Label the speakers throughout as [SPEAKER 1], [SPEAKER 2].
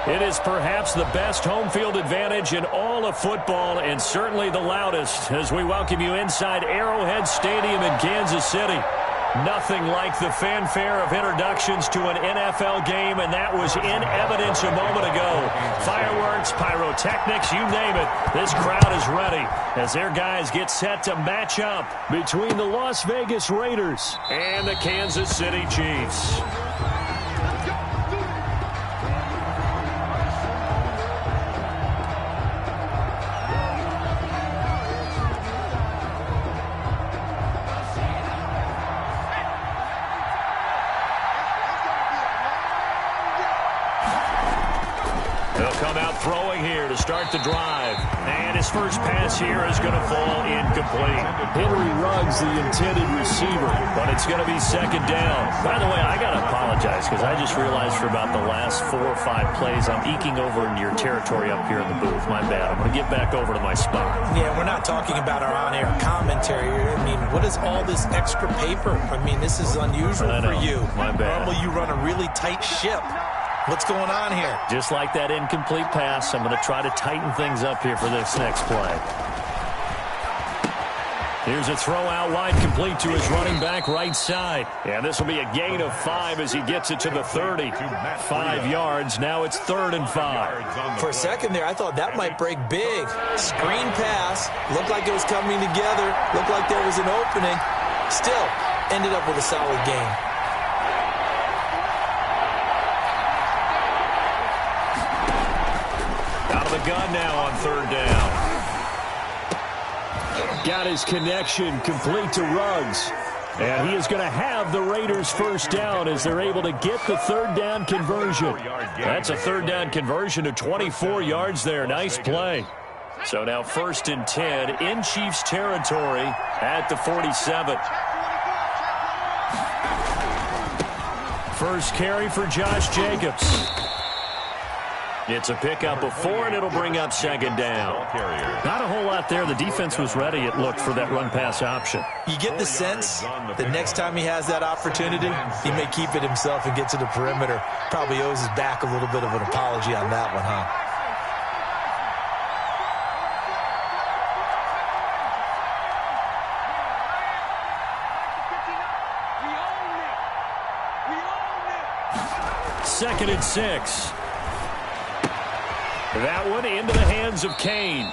[SPEAKER 1] It is perhaps the best home field advantage in all of football and certainly the loudest as we welcome you inside Arrowhead Stadium in Kansas City. Nothing like the fanfare of introductions to an NFL game, and that was in evidence a moment ago. Fireworks, pyrotechnics, you name it. This crowd is ready as their guys get set to match up between the Las Vegas Raiders and the Kansas City Chiefs. Throwing here to start the drive. And his first pass here is going to fall incomplete. Henry Ruggs, the intended receiver, but it's going to be second down. By the way, I got to apologize because I just realized for about the last 4 or 5 plays, I'm eking over into your territory up here in the booth. My bad. I'm going to get back over to my spot.
[SPEAKER 2] Yeah, we're not talking about our on-air commentary. I mean, what is all this extra paper? I mean, this is unusual for you.
[SPEAKER 1] My bad.
[SPEAKER 2] Normally you run a really tight ship. What's going on here?
[SPEAKER 1] Just like that incomplete pass, I'm going to try to tighten things up here for this next play. Here's a throw out wide, complete to his running back right side. And this will be a gain of 5 as he gets it to the 30. 5 yards. Now it's 3rd and 5.
[SPEAKER 2] For a second there, I thought that might break big. Screen pass. Looked like it was coming together. Looked like there was an opening. Still, ended up with a solid gain.
[SPEAKER 1] Gun now on 3rd down. Got his connection complete to Ruggs. And he is going to have the Raiders first down as they're able to get the 3rd down conversion. That's a 3rd down conversion to 24 yards there. Nice play. So now 1st and 10 in Chiefs territory at the 47. First carry for Josh Jacobs. It's a pickup of 4, and it'll bring up 2nd down. Not a whole lot there. The defense was ready, it looked, for that run-pass option.
[SPEAKER 2] You get the sense that next time he has that opportunity, he may keep it himself and get to the perimeter. Probably owes his back a little bit of an apology on that one, huh?
[SPEAKER 1] Second and 6. That one into the hands of Kane.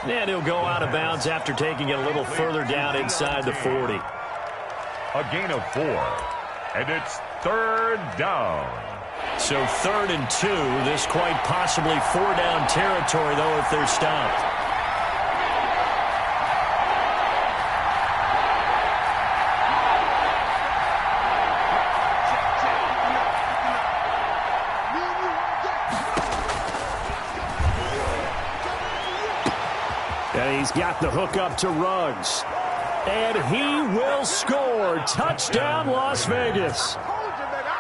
[SPEAKER 1] And he'll go out of bounds after taking it a little further down inside the 40.
[SPEAKER 3] A gain of 4. And it's 3rd down.
[SPEAKER 1] So 3rd and 2. This quite possibly 4-down territory, though, if they're stopped. And he's got the hook up to Ruggs. And he will score. Touchdown, Las Vegas.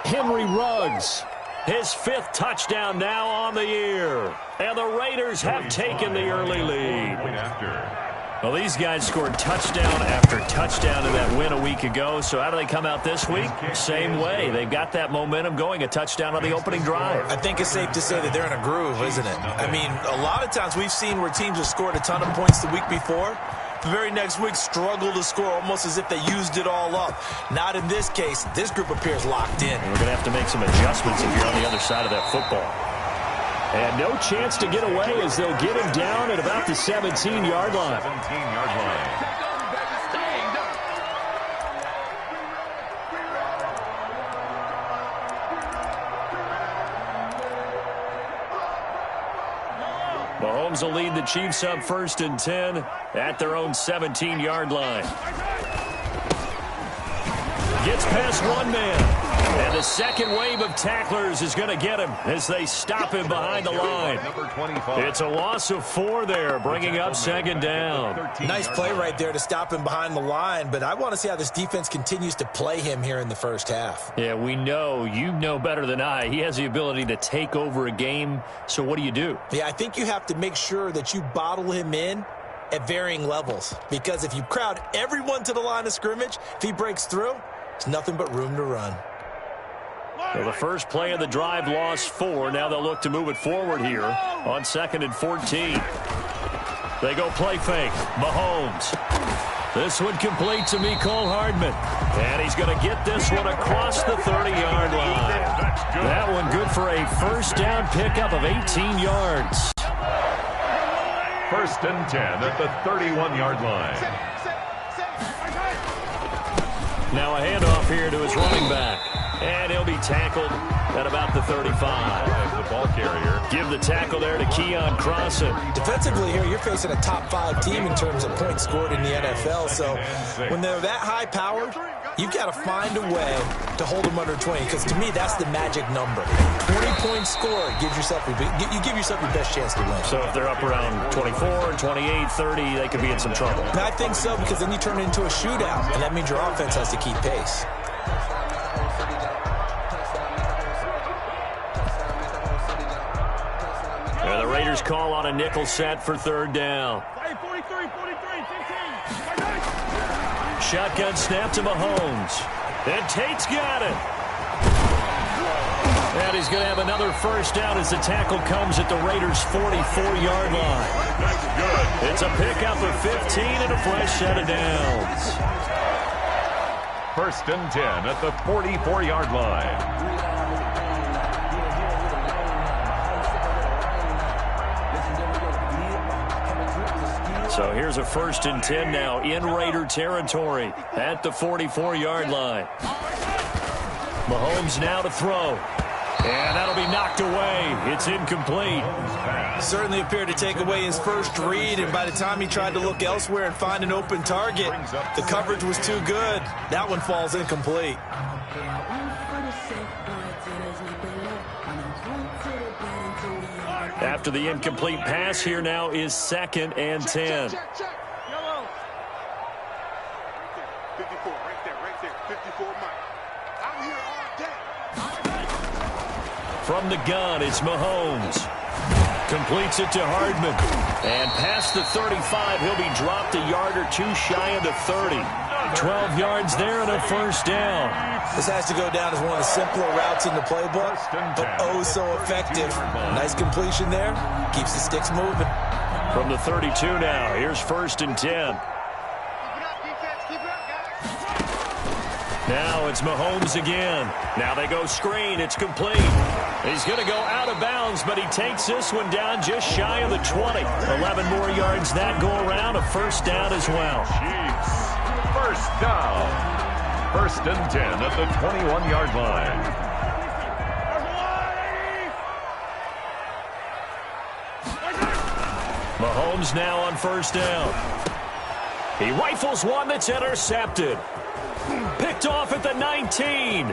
[SPEAKER 1] Henry Ruggs, his 5th touchdown now on the year. And the Raiders have taken the early lead. Well, these guys scored touchdown after touchdown in that win a week ago. So how do they come out this week? Same way. They've got that momentum going, a touchdown on the opening drive.
[SPEAKER 2] I think it's safe to say that they're in a groove, isn't it? I mean, a lot of times we've seen where teams have scored a ton of points the week before. The very next week struggle to score almost as if they used it all up. Not in this case. This group appears locked in.
[SPEAKER 1] And we're going to have to make some adjustments if you're on the other side of that football. And no chance to get away as they'll get him down at about the 17-yard line.
[SPEAKER 3] 17-yard line.
[SPEAKER 1] Mahomes will lead the Chiefs up 1st and 10 at their own 17-yard line. Gets past one man. And the second wave of tacklers is going to get him as they stop him behind the line. It's a loss of 4 there, bringing up 2nd down.
[SPEAKER 2] Nice play right there to stop him behind the line, but I want to see how this defense continues to play him here in the first half.
[SPEAKER 1] Yeah, we know. You know better than I. He has the ability to take over a game, so what do you do?
[SPEAKER 2] Yeah, I think you have to make sure that you bottle him in at varying levels, because if you crowd everyone to the line of scrimmage, if he breaks through, there's nothing but room to run.
[SPEAKER 1] So the first play of the drive lost 4. Now they'll look to move it forward here on 2nd and 14. They go play fake. Mahomes. This one complete to Mecole Hardman. And he's going to get this one across the 30-yard line. That one good for a first down pickup of 18 yards.
[SPEAKER 3] 1st and 10 at the 31-yard line.
[SPEAKER 1] Now a handoff here to his running back. And he'll be tackled at about the 35.
[SPEAKER 3] The ball carrier.
[SPEAKER 1] Give the tackle there to Keon Crossan.
[SPEAKER 2] Defensively here, you're facing a top 5 team in terms of points scored in the NFL. So when they're that high-powered, you've got to find a way to hold them under 20. Because to me, that's the magic number. 20 points scored, you give yourself your best chance to win.
[SPEAKER 1] So if they're up around 24, 28, 30, they could be in some trouble.
[SPEAKER 2] And I think so, because then you turn it into a shootout, and that means your offense has to keep pace.
[SPEAKER 1] And the Raiders call on a nickel set for 3rd down. Shotgun snap to Mahomes. And Tate's got it. And he's going to have another first down as the tackle comes at the Raiders' 44-yard line.
[SPEAKER 3] That's good.
[SPEAKER 1] It's a pickup of 15 and a fresh set of downs.
[SPEAKER 3] 1st and 10 at the 44-yard line.
[SPEAKER 1] So here's a 1st and 10 now in Raider territory at the 44-yard line. Mahomes now to throw. And that'll be knocked away. It's incomplete.
[SPEAKER 2] Certainly appeared to take away his first read, and by the time he tried to look elsewhere and find an open target, the coverage was too good. That one falls incomplete.
[SPEAKER 1] After the incomplete pass, here now is 2nd and 10.
[SPEAKER 4] 54, right there, 54 Mike. I'm here all day.
[SPEAKER 1] From the gun, it's Mahomes. Completes it to Hardman. And past the 35, he'll be dropped a yard or 2 shy of the 30. 12 yards there and a first down.
[SPEAKER 2] This has to go down as one of the simpler routes in the playbook, but oh so effective. Nice completion there. Keeps the sticks moving.
[SPEAKER 1] From the 32 now, here's 1st and 10. Now it's Mahomes again. Now they go screen. It's complete. He's going to go out of bounds, but he takes this one down just shy of the 20. 11 more yards that go around. A first down as well.
[SPEAKER 3] Chiefs. First down. 1st and 10 at the 21-yard line.
[SPEAKER 1] Mahomes now on first down. He rifles one that's intercepted. Picked off at the 19.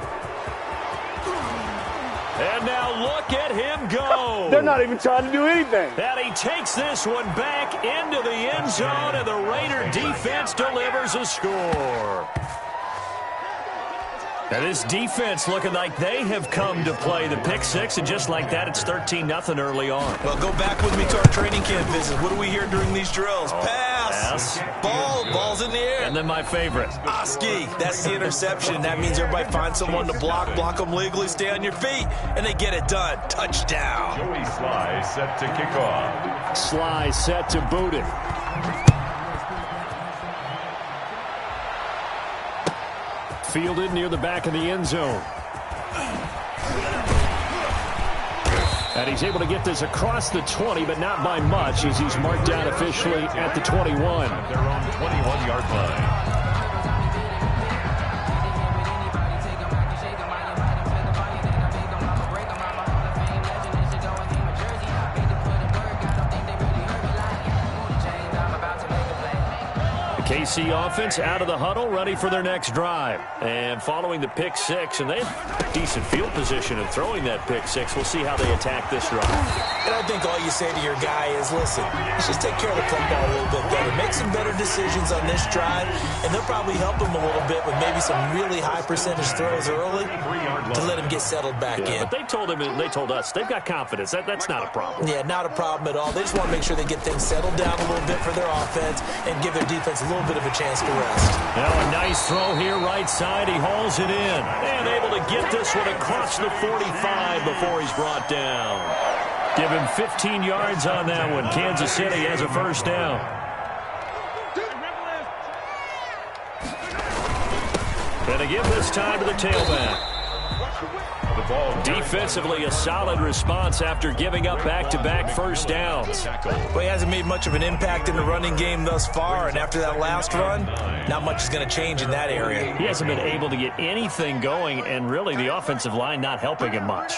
[SPEAKER 1] And now look at him go.
[SPEAKER 5] They're not even trying to do anything.
[SPEAKER 1] And he takes this one back into the end zone, and the Raider defense delivers a score. Now this defense looking like they have come to play. The pick six, and just like that, it's 13-0 early on.
[SPEAKER 2] Well, go back with me to our training camp visit. What do we hear during these drills? Pass. Ball's in the air.
[SPEAKER 1] And then my favorite.
[SPEAKER 2] Oski, that's the interception. That means everybody finds someone to block them legally, stay on your feet, and they get it done. Touchdown.
[SPEAKER 3] Joey Sly set to kick off.
[SPEAKER 1] Sly set to boot it. Fielded near the back of the end zone. And he's able to get this across the 20, but not by much, as he's marked down officially at the 21.
[SPEAKER 3] At their own 21-yard line.
[SPEAKER 1] KC offense out of the huddle, ready for their next drive. And following the pick six, and they have decent field position in throwing that pick six. We'll see how they attack this drive.
[SPEAKER 2] And I think all you say to your guy is, listen, let's just take care of the football a little bit better. Make some better decisions on this drive, and they'll probably help him a little bit with maybe some really high percentage throws early to let him get settled back in.
[SPEAKER 1] But they told him, and they told us, they've got confidence. That's not a problem.
[SPEAKER 2] Yeah, not a problem at all. They just want to make sure they get things settled down a little bit for their offense and give their defense a little bit of of a chance to rest.
[SPEAKER 1] Now a nice throw here right side. He hauls it in. And able to get this one across the 45 before he's brought down. Give him 15 yards on that one. Kansas City has a first down. And to give this time to the tailback. Defensively, a solid response after giving up back-to-back first downs.
[SPEAKER 2] Well, he hasn't made much of an impact in the running game thus far, and after that last run, not much is going to change in that area.
[SPEAKER 1] He hasn't been able to get anything going, and really the offensive line not helping him much.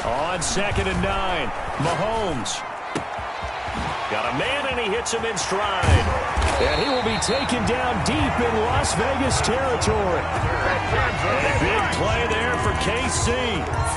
[SPEAKER 1] On 2nd and 9, Mahomes. Got a man, and he hits him in stride. And he will be taken down deep in Las Vegas territory. A big play there for KC.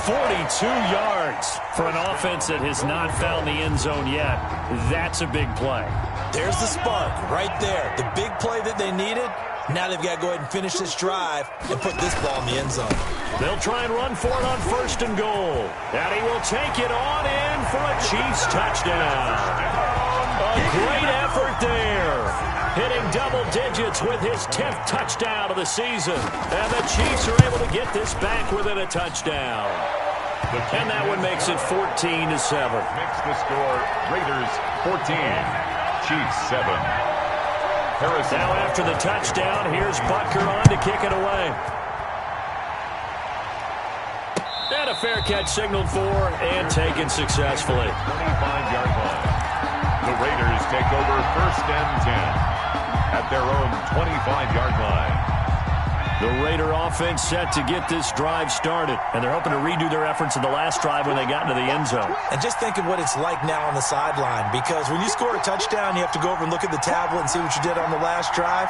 [SPEAKER 1] 42 yards for an offense that has not found the end zone yet. That's a big play.
[SPEAKER 2] There's the spark right there. The big play that they needed. Now they've got to go ahead and finish this drive and put this ball in the end zone.
[SPEAKER 1] They'll try and run for it on 1st and goal. And he will take it on in for a Chiefs touchdown. A great effort there. Hitting double digits with his 10th touchdown of the season. And the Chiefs are able to get this back within a touchdown. And that one makes it 14-7.
[SPEAKER 3] Makes the score Raiders 14, Chiefs 7. Harrison.
[SPEAKER 1] Now after the touchdown, here's Butker on to kick it away. And a fair catch signaled for and taken successfully.
[SPEAKER 3] 25-yard line. The Raiders take over 1st and 10 at their own 25-yard line.
[SPEAKER 1] The Raider offense set to get this drive started, and they're hoping to redo their efforts in the last drive when they got into the end zone.
[SPEAKER 2] And just think of what it's like now on the sideline, because when you score a touchdown, you have to go over and look at the tablet and see what you did on the last drive.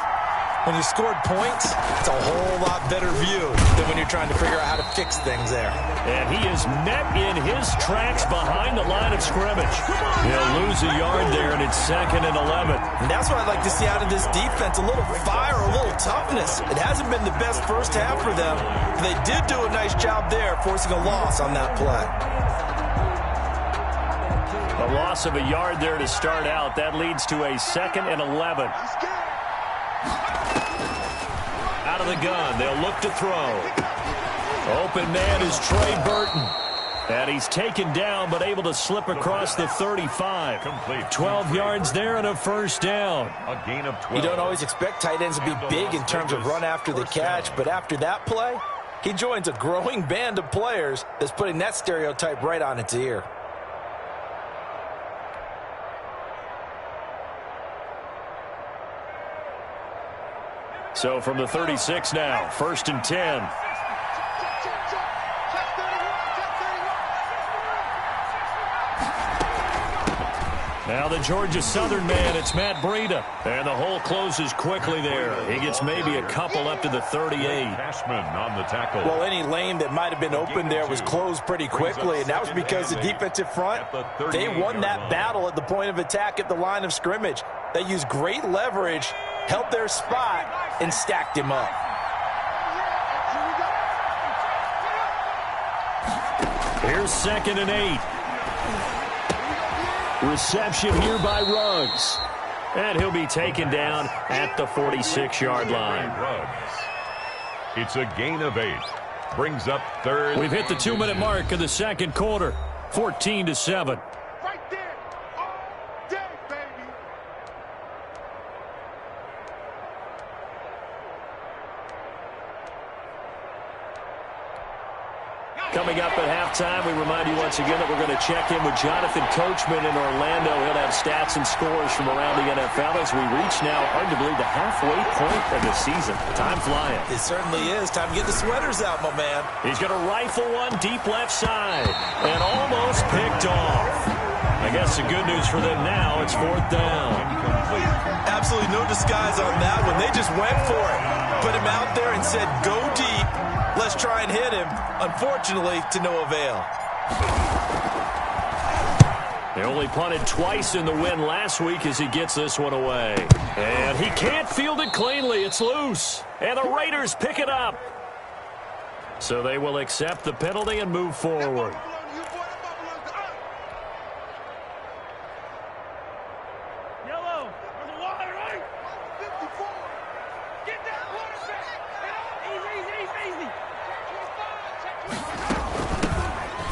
[SPEAKER 2] When you scored points, it's a whole lot better view than when you're trying to figure out how to fix things there.
[SPEAKER 1] And he is met in his tracks behind the line of scrimmage. He'll lose a yard there, and it's 2nd and 11.
[SPEAKER 2] And that's what I'd like to see out of this defense, a little fire, a little toughness. It hasn't been the best first half for them, but they did do a nice job there, forcing a loss on that play.
[SPEAKER 1] A loss of a yard there to start out. That leads to a 2nd and 11. Out of the gun, they'll look to throw. Open man is Trey Burton. And he's taken down, but able to slip across the 35.
[SPEAKER 3] Complete.
[SPEAKER 1] 12 yards there and a first down.
[SPEAKER 3] A gain of 12.
[SPEAKER 2] You don't always expect tight ends to be big in terms of run after the catch, but after that play, he joins a growing band of players that's putting that stereotype right on its ear.
[SPEAKER 1] So from the 36 now, 1st and 10. Now the Georgia Southern man, it's Matt Breida. And the hole closes quickly there. He gets maybe a couple up to the 38.
[SPEAKER 3] Cashman on the tackle.
[SPEAKER 2] Well, any lane that might have been open there was closed pretty quickly, and that was because the defensive front, they won that battle at the point of attack at the line of scrimmage. They used great leverage, held their spot, and stacked him up.
[SPEAKER 1] Here's 2nd and 8. Reception here by Ruggs. And he'll be taken down at the 46-yard line.
[SPEAKER 3] It's a gain of 8. Brings up 3rd.
[SPEAKER 1] We've hit the 2-minute mark of the 2nd quarter. 14-7.
[SPEAKER 4] Right there. All day, baby.
[SPEAKER 1] Coming up at halftime, we remind you once again that we're going to check in with Jonathan Coachman in Orlando. He'll have stats and scores from around the NFL as we reach now, hard to believe, the halfway point of the season. Time flying.
[SPEAKER 2] It certainly is. Time to get the sweaters out, my man.
[SPEAKER 1] He's going to rifle one deep left side and almost picked off. I guess the good news for them now, it's 4th down.
[SPEAKER 2] Absolutely no disguise on that one. They just went for it. Put him out there and said, go deep. Let's try and hit him. Unfortunately, to no avail.
[SPEAKER 1] They only punted twice in the win last week as he gets this one away. And he can't field it cleanly. It's loose. And the Raiders pick it up. So they will accept the penalty and move forward.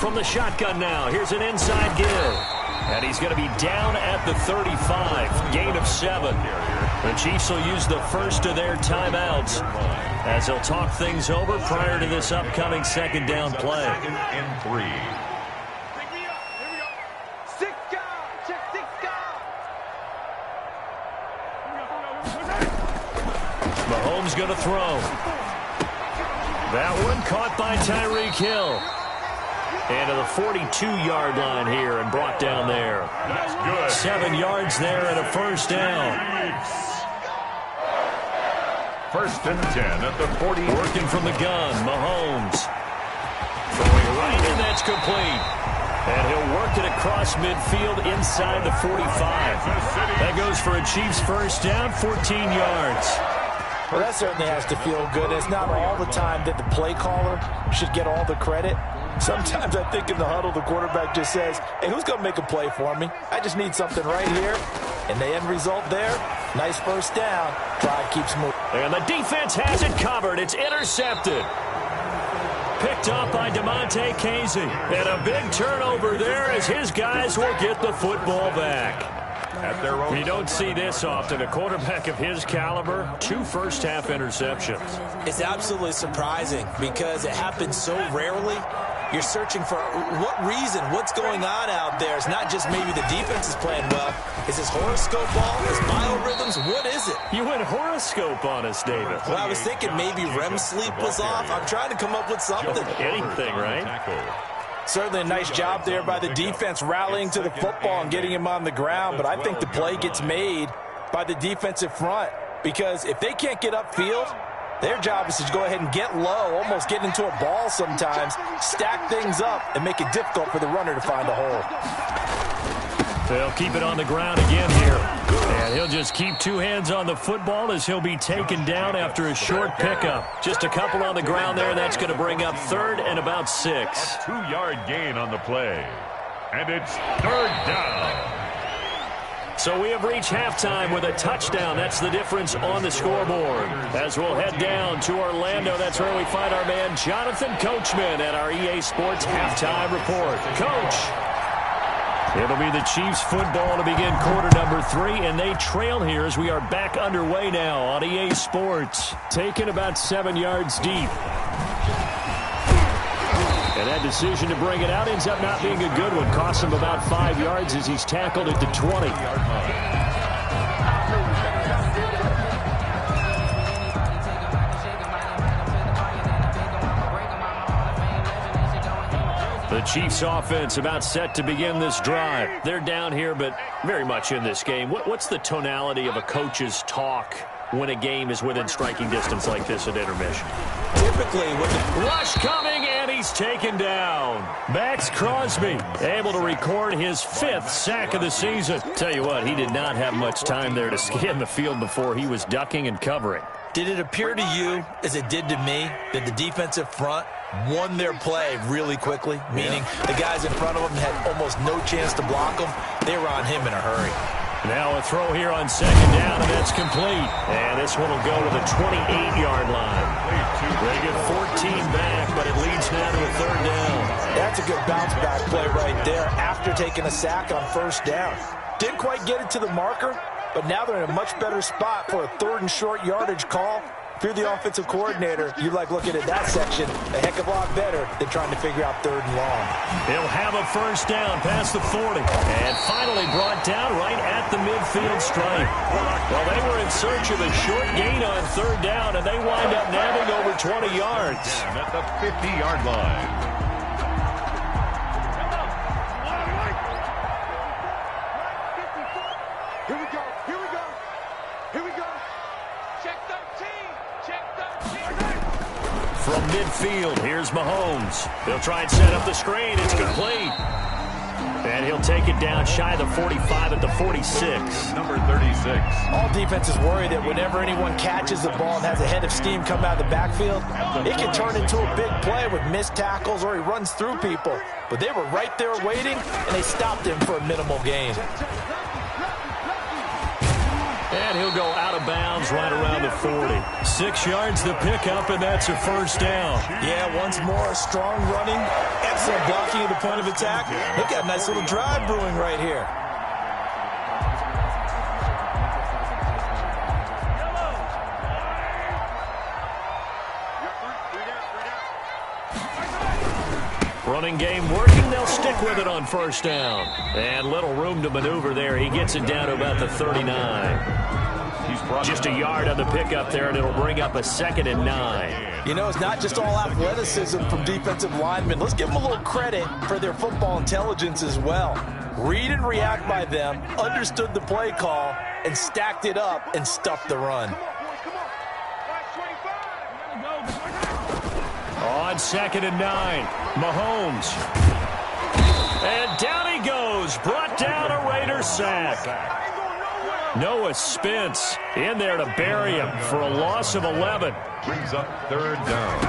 [SPEAKER 1] from the shotgun now. Here's an inside give. And he's going to be down at the 35. Gain of 7. The Chiefs will use the first of their timeouts as they'll talk things over prior to this upcoming second down play.
[SPEAKER 3] Second and 3.
[SPEAKER 1] Mahomes going to throw. That one caught by Tyreek Hill. And to the 42-yard line here and brought down there.
[SPEAKER 3] That's good.
[SPEAKER 1] 7 yards there and a first down.
[SPEAKER 3] First and 10 at the 40.
[SPEAKER 1] Working from the gun, Mahomes. Throwing right, and that's complete. And he'll work it across midfield inside the 45. That goes for a Chiefs first down, 14 yards.
[SPEAKER 2] Well, that certainly has to feel good. It's not all the time that the play caller should get all the credit. Sometimes I think in the huddle, the quarterback just says, hey, who's going to make a play for me? I just need something right here. And the end result there, nice first down. Drive keeps moving.
[SPEAKER 1] And the defense has it covered. It's intercepted. Picked up by DeMonte Casey. And a big turnover there as his guys will get the football back.
[SPEAKER 3] At their own.
[SPEAKER 1] We don't see this often. A quarterback of his caliber, 2 first-half interceptions.
[SPEAKER 2] It's absolutely surprising because it happens so rarely. You're searching for what reason, what's going on out there. It's not just maybe the defense is playing well. Is this horoscope ball? Is biorhythms? What is it?
[SPEAKER 1] You went horoscope on us, David.
[SPEAKER 2] Well, I was thinking maybe REM sleep was off. I'm trying to come up with something.
[SPEAKER 1] Anything, right?
[SPEAKER 2] Certainly a nice job there by the defense rallying to the football and getting him on the ground, but I think the play gets made by the defensive front because if they can't get upfield, their job is to go ahead and get low, almost get into a ball sometimes, stack things up, and make it difficult for the runner to find a hole.
[SPEAKER 1] They'll keep it on the ground again here. And he'll just keep 2 hands on the football as he'll be taken down after a short pickup. Just a couple on the ground there, and that's going to bring up 3rd and about 6.
[SPEAKER 3] A 2-yard gain on the play. And it's 3rd down.
[SPEAKER 1] So we have reached halftime with a touchdown. That's the difference on the scoreboard. As we'll head down to Orlando, that's where we find our man Jonathan Coachman at our EA Sports Halftime Report. Coach. It'll be the Chiefs football to begin quarter number 3, and they trail here as we are back underway now on EA Sports. Taken about 7 yards deep. And that decision to bring it out ends up not being a good one. Costs him about 5 yards as he's tackled at the 20. The Chiefs offense about set to begin this drive. They're down here, but very much in this game. What's the tonality of a coach's talk when a game is within striking distance like this at intermission?
[SPEAKER 2] Typically, with the
[SPEAKER 1] rush coming, and he's taken down. Max Crosby able to record his 5th sack of the season. Tell you what, he did not have much time there to scan the field before he was ducking and covering.
[SPEAKER 2] Did it appear to you, as it did to me, that the defensive front won their play really quickly? Meaning the guys in front of them had almost no chance to block them. They were on him in a hurry.
[SPEAKER 1] Now a throw here on 2nd down, and that's complete. And this one will go to the 28-yard line. They get 14 back, but it leads now to a 3rd down.
[SPEAKER 2] That's a good bounce-back play right there after taking a sack on 1st down. Didn't quite get it to the marker, but now they're in a much better spot for a 3rd and short yardage call. If you're the offensive coordinator, you like looking at that section a heck of a lot better than trying to figure out 3rd and long.
[SPEAKER 1] He'll have a first down past the 40. And finally brought down right at the midfield stripe. Well, they were in search of a short gain on 3rd down, and they wind up nabbing over 20 yards.
[SPEAKER 3] At the 50-yard line.
[SPEAKER 4] Here we go. Here we go. Here we go. Check 13. Check 13.
[SPEAKER 1] From midfield, here's Mahomes. They'll try and set up the screen. It's complete. And he'll take it down shy of the 45 at the 46.
[SPEAKER 3] Number 36.
[SPEAKER 2] All defenses worry that whenever anyone catches the ball and has a head of steam come out of the backfield, it can turn into a big play with missed tackles or he runs through people. But they were right there waiting, and they stopped him for a minimal gain.
[SPEAKER 1] And And he'll go out of bounds right around the 40. 6 yards the pickup, and that's a first down.
[SPEAKER 2] Yeah, once more, strong running, excellent blocking at the point of attack. Look at a nice little drive brewing right here.
[SPEAKER 1] Running game working. They'll stick with it on first down. And little room to maneuver there. He gets it down to about the 39. He's just a yard on the pickup there, and it'll bring up a 2nd and 9.
[SPEAKER 2] You know, it's not just all athleticism from defensive linemen. Let's give them a little credit for their football intelligence as well. Read and react by them, understood the play call, and stacked it up and stuffed the run.
[SPEAKER 1] On 2nd and 9, Mahomes. And down he goes. Brought down a Raiders sack. Noah Spence in there to bury him for a loss of 11.
[SPEAKER 3] Brings up 3rd down.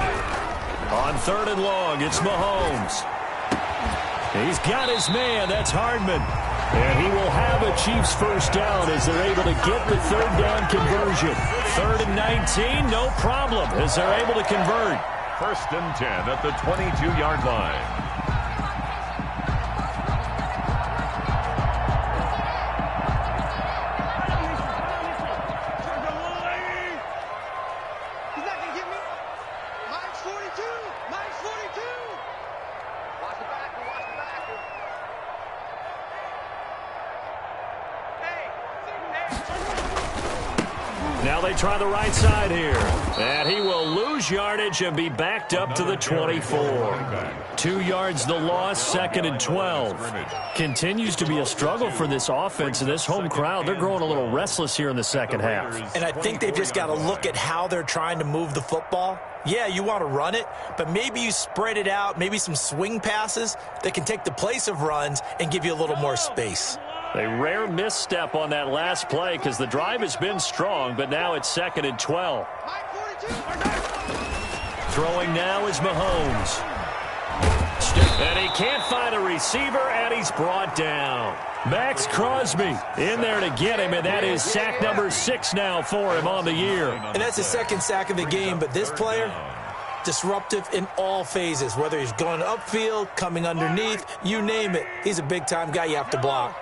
[SPEAKER 1] On 3rd and long, it's Mahomes. He's got his man. That's Hardman. And he will have a Chiefs first down as they're able to get the 3rd down conversion. 3rd and 19, no problem as they're able to convert.
[SPEAKER 3] 1st and 10 at the 22-yard line.
[SPEAKER 1] Now they try the right side here. And he will lose yardage and be backed up to the 24. 2 yards the loss, 2nd and 12. Continues to be a struggle for this offense and this home crowd. They're growing a little restless here in the second half.
[SPEAKER 2] And I think they've just got to look at how they're trying to move the football. Yeah, you want to run it, but maybe you spread it out, maybe some swing passes that can take the place of runs and give you a little more space.
[SPEAKER 1] A rare misstep on that last play because the drive has been strong, but now it's 2nd and 12. Throwing now is Mahomes. And he can't find a receiver, and he's brought down. Max Crosby in there to get him, and that is sack number 6 now for him on the year.
[SPEAKER 2] And that's the 2nd sack of the game, but this player, disruptive in all phases, whether he's going upfield, coming underneath, you name it. He's a big-time guy you have to block.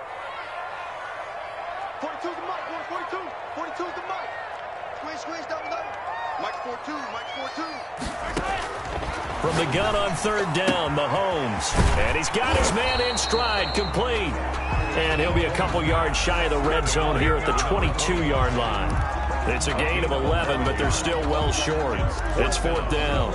[SPEAKER 4] 42's the mic, 42. 42's the mic. Squish, double. Mike's 42, Mike's 42.
[SPEAKER 1] From the gun on 3rd down, Mahomes. And he's got his man in stride, complete. And he'll be a couple yards shy of the red zone here at the 22-yard line. It's a gain of 11, but they're still well short. It's 4th down.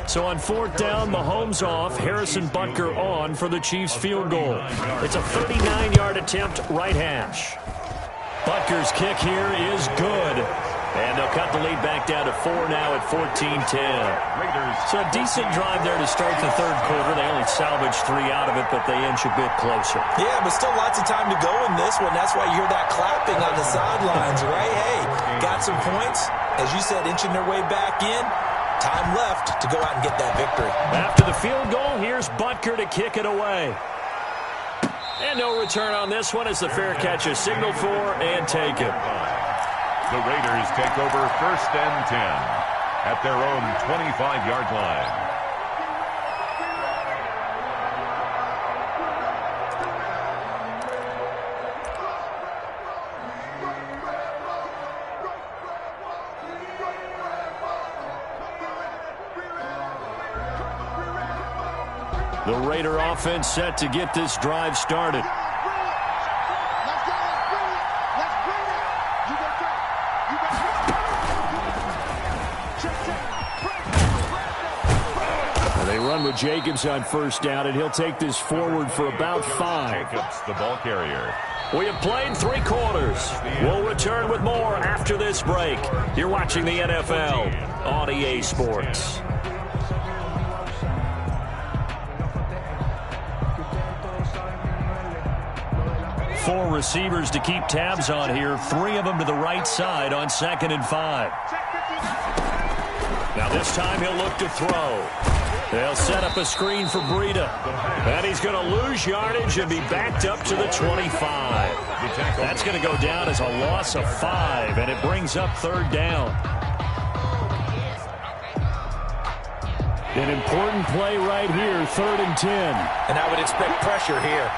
[SPEAKER 1] So on 4th down, Mahomes off, Harrison Butker on for the Chiefs field goal. It's a 39-yard attempt, right hash. Butker's kick here is good. And they'll cut the lead back down to 4 now at 14-10. So a decent drive there to start the 3rd quarter. They only salvaged 3 out of it, but they inch a bit closer.
[SPEAKER 2] Yeah, but still lots of time to go in this one. That's why you hear that clapping on the sidelines, right? Hey, got some points. As you said, inching their way back in. Time left to go out and get that victory.
[SPEAKER 1] After the field goal, here's Butker to kick it away. And no return on this one as the fair catch is signaled for and taken.
[SPEAKER 3] The Raiders take over 1st and 10 at their own 25-yard line.
[SPEAKER 1] The Raider offense set to get this drive started. They run with Jacobs on 1st down, and he'll take this forward for about 5.
[SPEAKER 3] Jacobs, the ball carrier.
[SPEAKER 1] We have played 3 quarters. We'll return with more after this break. You're watching the NFL on EA Sports. Four receivers to keep tabs on here. 3 of them to the right side on 2nd and 5. Now this time he'll look to throw. They'll set up a screen for Breida. And he's going to lose yardage and be backed up to the 25. That's going to go down as a loss of 5, and it brings up third down. An important play right here, 3rd and 10.
[SPEAKER 2] And I would expect pressure here.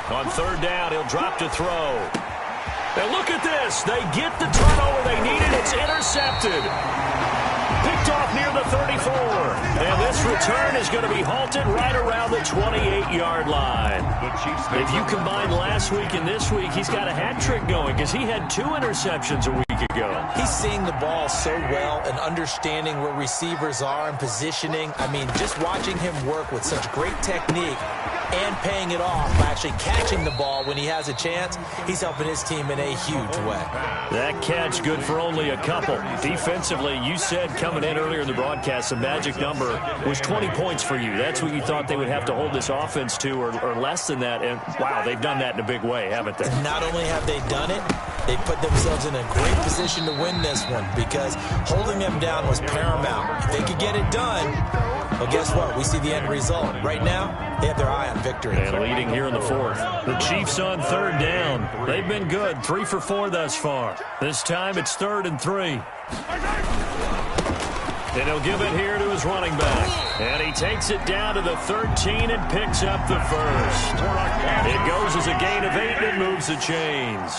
[SPEAKER 1] On 3rd down, he'll drop to throw. And look at this. They get the turnover they needed. It's intercepted. Picked off near the 34. And this return is going to be halted right around the 28-yard line. If you combine last week and this week, he's got a hat trick going because he had 2 interceptions a week ago.
[SPEAKER 2] He's seeing the ball so well and understanding where receivers are and positioning. I mean, just watching him work with such great technique and paying it off by actually catching the ball when he has a chance, he's helping his team in a huge way.
[SPEAKER 1] That catch good for only a couple. Defensively, you said coming in earlier in the broadcast, the magic number was 20 points for you. That's what you thought they would have to hold this offense to or less than that. And, wow, they've done that in a big way, haven't they?
[SPEAKER 2] Not only have they done it, they put themselves in a great position to win this one because holding them down was paramount. If they could get it done, well, guess what? We see the end result. Right now, they have their eye on victory.
[SPEAKER 1] And leading here in the 4th. The Chiefs on 3rd down. They've been good, 3 for 4 thus far. This time it's 3rd and 3. And he'll give it here to his running back. And he takes it down to the 13 and picks up the first. It goes as a gain of 8 and moves the chains.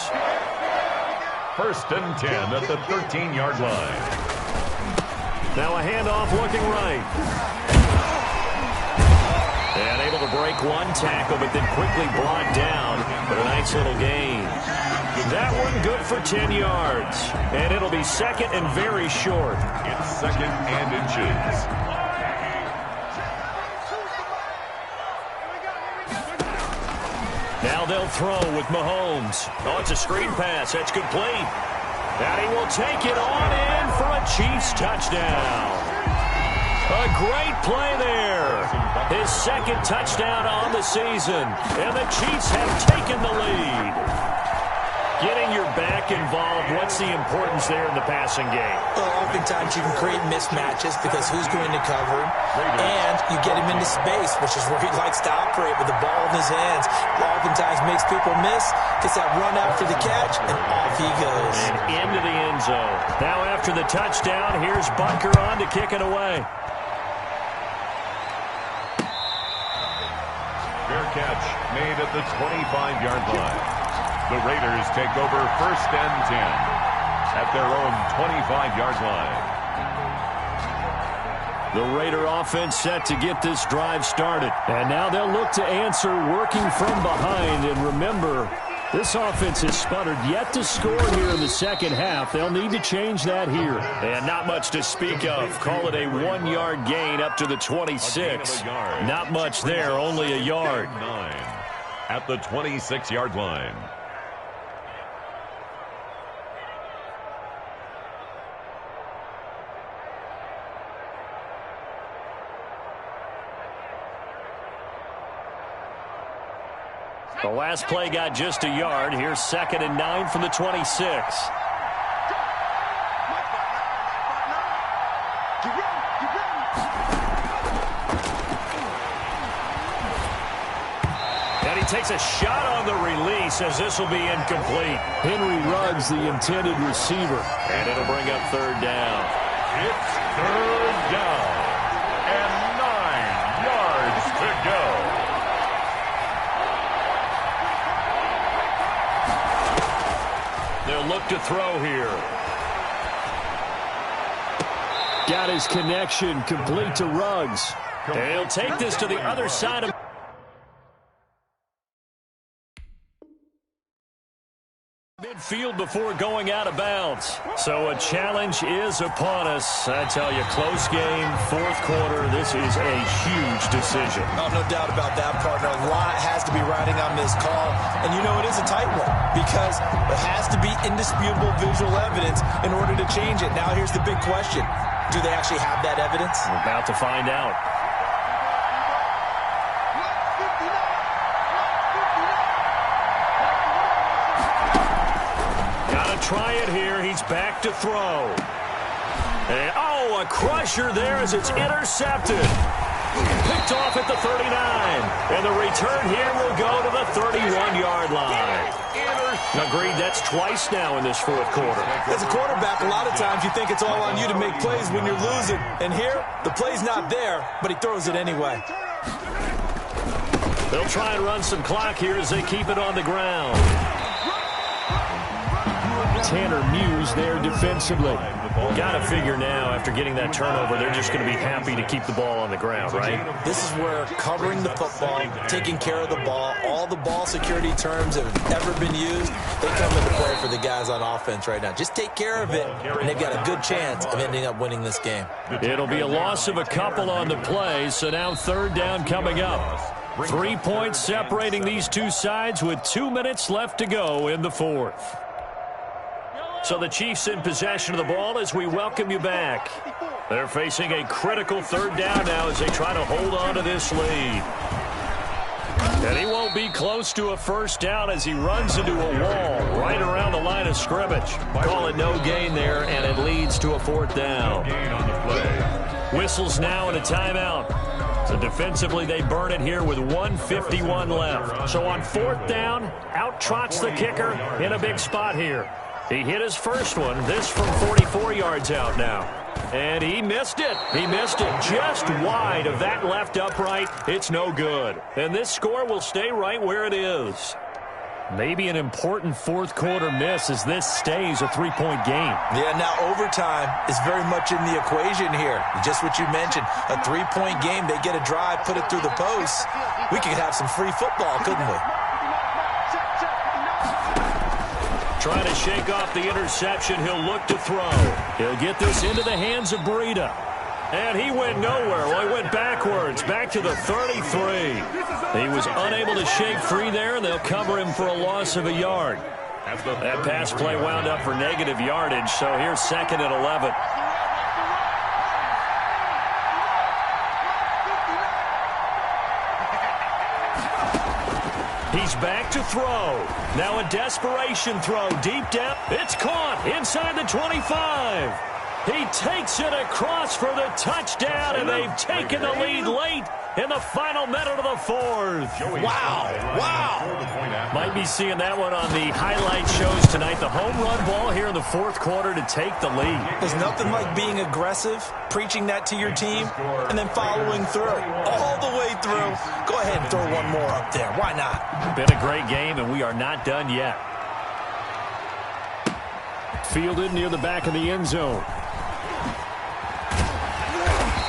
[SPEAKER 3] 1st and 10 at the 13-yard line.
[SPEAKER 1] Now a handoff looking right. And able to break one tackle, but then quickly brought down. But a nice little gain. That one good for 10 yards. And it'll be 2nd and very short.
[SPEAKER 3] It's 2nd and inches.
[SPEAKER 1] Now they'll throw with Mahomes. Oh, it's a screen pass. That's complete. And he will take it on in for a Chiefs touchdown. A great play there. His 2nd touchdown on the season. And the Chiefs have taken the lead. Getting your back involved, what's the importance there in the passing game?
[SPEAKER 2] Well, oftentimes you can create mismatches because who's going to cover him, and you get him into space, which is where he likes to operate with the ball in his hands. Oftentimes makes people miss, gets that run after the catch, and off he goes.
[SPEAKER 1] And into the end zone. Now after the touchdown, here's Bunker on to kick it away.
[SPEAKER 3] Fair catch made at the 25-yard line. The Raiders take over 1st and 10 at their own 25-yard line.
[SPEAKER 1] The Raider offense set to get this drive started. And now they'll look to answer working from behind. And remember, this offense has sputtered yet to score here in the 2nd half. They'll need to change that here. And not much to speak of. Call it a 1-yard gain up to the 26. Not much there, only a yard.
[SPEAKER 3] 9 at the 26-yard line.
[SPEAKER 1] The last play got just a yard. Here's 2nd and 9 from the 26. And he takes a shot on the release as this will be incomplete. Henry Ruggs, the intended receiver. And it'll bring up 3rd down.
[SPEAKER 3] It's 3rd down and 9 yards to go.
[SPEAKER 1] They'll look to throw here. Got his connection complete to Ruggs. And he'll take this to the other side of midfield before going out of bounds. So a challenge is upon us. I tell you, close game, 4th quarter. This is a huge decision.
[SPEAKER 2] Oh, no doubt about that, partner. A lot has to be riding on this call. And you know it is a tight one because it has to be indisputable visual evidence in order to change it. Now here's the big question. Do they actually have that evidence?
[SPEAKER 1] We're about to find out. try it here. He's back to throw. And, a crusher there as it's intercepted. Picked off at the 39. And the return here will go to the 31-yard line. Agreed, that's twice now in this fourth quarter.
[SPEAKER 2] As a quarterback, a lot of times you think it's all on you to make plays when you're losing. And here, the play's not there, but he throws it anyway.
[SPEAKER 1] They'll try and run some clock here as they keep it on the ground. Tanner Muse there defensively. Got to figure now, after getting that turnover, they're just going to be happy to keep the ball on the ground, right?
[SPEAKER 2] This is where covering the football, taking care of the ball, all the ball security terms that have ever been used, they come into play for the guys on offense right now. Just take care of it, and they've got a good chance of ending up winning this game.
[SPEAKER 1] It'll be a loss of a couple on the play, so now third down coming up. 3 points separating these two sides with 2 minutes left to go in the fourth. So the Chiefs in possession of the ball as we welcome you back. They're facing a critical third down now as they try to hold on to this lead. And he won't be close to a first down as he runs into a wall right around the line of scrimmage. Call it no gain there, and it leads to a fourth down. Whistles now and a timeout. So defensively, they burn it here with 1:51 left. So on fourth down, out trots the kicker in a big spot here. He hit his first one, this from 44 yards out now. And he missed it. He missed it just wide of that left upright. It's no good. And this score will stay right where it is. Maybe an important fourth quarter miss as this stays a three-point game.
[SPEAKER 2] Yeah, now overtime is very much in the equation here. Just what you mentioned, a three-point game. They get a drive, put it through the post. We could have some free football, couldn't we?
[SPEAKER 1] Trying to shake off the interception. He'll look to throw. He'll get this into the hands of Breida. And he went nowhere. Well, he went backwards, back to the 33. He was unable to shake free there, and they'll cover him for a loss of a yard. That pass play wound up for negative yardage, so here's second and 11. He's back to throw. Now a desperation throw deep down. It's caught inside the 25. He takes it across for the touchdown, and they've taken the lead late in the final minute of the fourth.
[SPEAKER 2] Wow. Wow.
[SPEAKER 1] Might be seeing that one on the highlight shows tonight. The home run ball here in the fourth quarter to take the lead.
[SPEAKER 2] There's nothing like being aggressive, preaching that to your team, and then following through. All the way through. Go ahead and throw one more up there. Why not?
[SPEAKER 1] Been a great game, and we are not done yet. Fielded near the back of the end zone.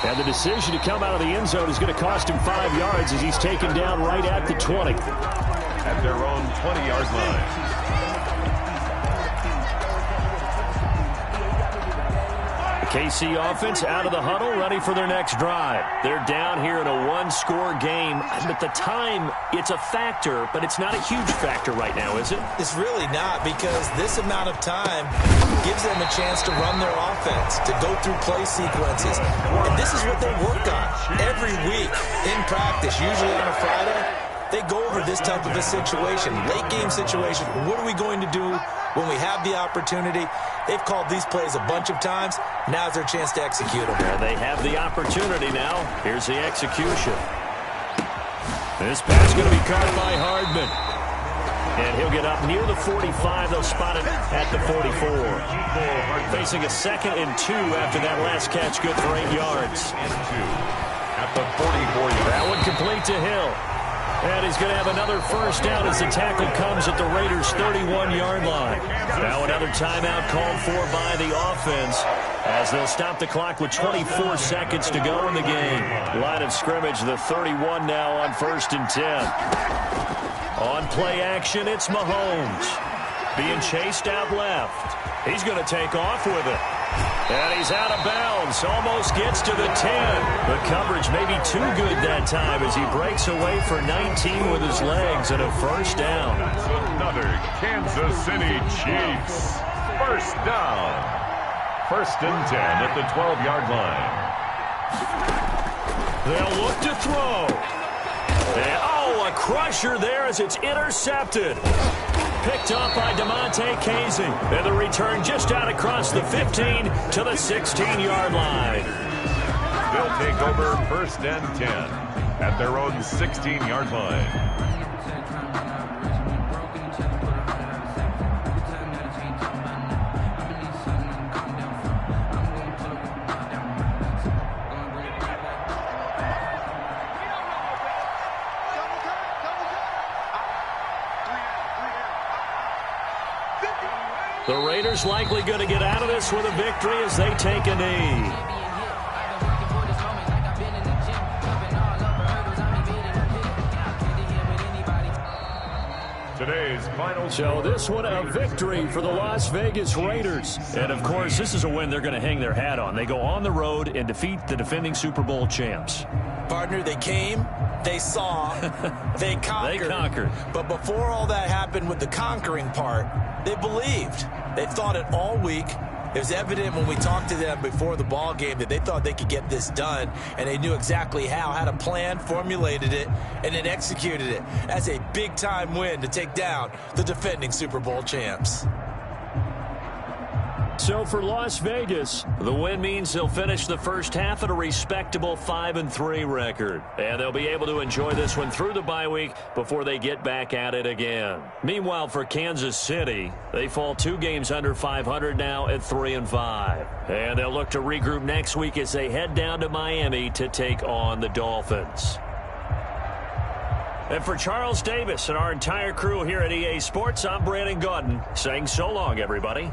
[SPEAKER 1] And the decision to come out of the end zone is going to cost him 5 yards as he's taken down right at the 20.
[SPEAKER 3] At their own 20-yard line.
[SPEAKER 1] KC offense out of the huddle, ready for their next drive. They're down here in a one-score game. At the time, it's a factor, but it's not a huge factor right now, is it?
[SPEAKER 2] It's really not, because this amount of time gives them a chance to run their offense, to go through play sequences. And this is what they work on every week in practice, usually on a Friday. They go over this type of a situation, late-game situation. What are we going to do when we have the opportunity? They've called these plays a bunch of times. Now's their chance to execute them.
[SPEAKER 1] Well, they have the opportunity now. Here's the execution. This pass going to be caught by Hardman. And he'll get up near the 45. They'll spot it at the 44. Facing a 2nd and 2 after that last catch, good for 8 yards.
[SPEAKER 3] At the 44 yard.
[SPEAKER 1] That one complete to Hill. And he's going to have another first down as the tackle comes at the Raiders' 31-yard line. Now another timeout called for by the offense as they'll stop the clock with 24 seconds to go in the game. Line of scrimmage, the 31 now on 1st and 10. On play action, it's Mahomes. Being chased out left. He's going to take off with it. And he's out of bounds. Almost gets to the 10. The coverage may be too good that time as he breaks away for 19 with his legs and a first down.
[SPEAKER 3] Another Kansas City Chiefs. First down. 1st and 10 at the 12-yard line.
[SPEAKER 1] They'll look to throw. And, a crusher there as it's intercepted. Picked up by DeMonte Casey. And the return just out across the 15 to the 16-yard line.
[SPEAKER 3] They'll take over 1st and 10 at their own 16-yard line.
[SPEAKER 1] The Raiders likely going to get out of this with a victory as they take a knee.
[SPEAKER 3] Today's final.
[SPEAKER 1] So this one a victory for the Las Vegas Raiders. And, of course, this is a win they're going to hang their hat on. They go on the road and defeat the defending Super Bowl champs.
[SPEAKER 2] Partner, they came, they saw, they conquered.
[SPEAKER 1] They conquered.
[SPEAKER 2] But before all that happened with the conquering part, they believed. They thought it all week. It was evident when we talked to them before the ball game that they thought they could get this done, and they knew exactly how, had a plan, formulated it, and then executed it as a big-time win to take down the defending Super Bowl champs.
[SPEAKER 1] So for Las Vegas, the win means they'll finish the first half at a respectable 5-3 record. And they'll be able to enjoy this one through the bye week before they get back at it again. Meanwhile, for Kansas City, they fall 2 games under 500 now at 3-5. And they'll look to regroup next week as they head down to Miami to take on the Dolphins. And for Charles Davis and our entire crew here at EA Sports, I'm Brandon Gaudin saying so long, everybody.